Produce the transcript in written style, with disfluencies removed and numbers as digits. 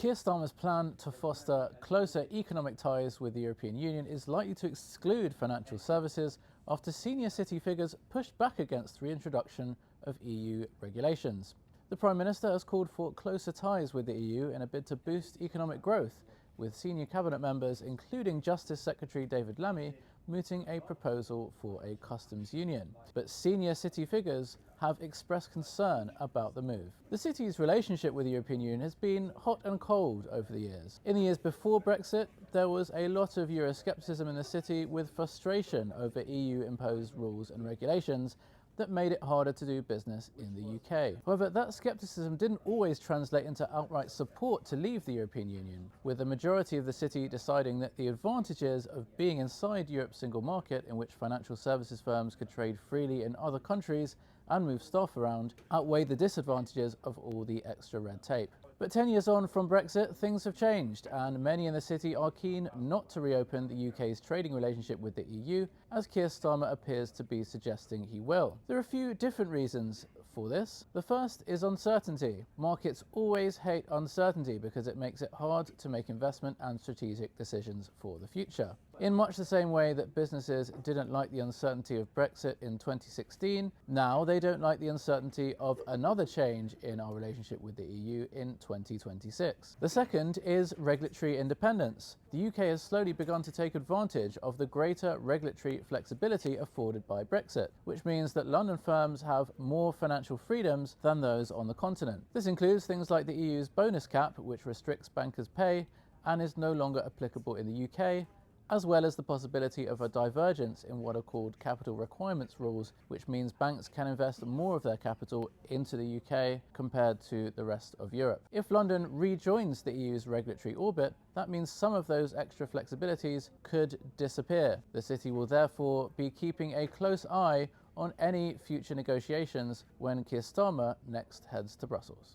Keir Starmer's plan to foster closer economic ties with the European Union is likely to exclude financial services after senior city figures pushed back against reintroduction of EU regulations. The Prime Minister has called for closer ties with the EU in a bid to boost economic growth, with senior cabinet members, including Justice Secretary David Lammy, mooting a proposal for a customs union. But senior city figures have expressed concern about the move. The city's relationship with the European Union has been hot and cold over the years. In the years before Brexit, there was a lot of Euroscepticism in the city, with frustration over EU-imposed rules and regulations that made it harder to do business in the UK. However, that scepticism didn't always translate into outright support to leave the European Union, with the majority of the city deciding that the advantages of being inside Europe's single market, in which financial services firms could trade freely in other countries and move staff around, outweighed the disadvantages of all the extra red tape. But 10 years on from Brexit, things have changed, and many in the city are keen not to reopen the UK's trading relationship with the EU, as Keir Starmer appears to be suggesting he will. There are a few different reasons for this. The first is uncertainty. Markets always hate uncertainty because it makes it hard to make investment and strategic decisions for the future. In much the same way that businesses didn't like the uncertainty of Brexit in 2016, now they don't like the uncertainty of another change in our relationship with the EU in 2026. The second is regulatory independence. The UK has slowly begun to take advantage of the greater regulatory flexibility afforded by Brexit, which means that London firms have more financial freedoms than those on the continent. This includes things like the EU's bonus cap, which restricts bankers' pay and is no longer applicable in the UK, as well as the possibility of a divergence in what are called capital requirements rules, which means banks can invest more of their capital into the UK compared to the rest of Europe. If London rejoins the EU's regulatory orbit, that means some of those extra flexibilities could disappear. The city will therefore be keeping a close eye on any future negotiations when Keir Starmer next heads to Brussels.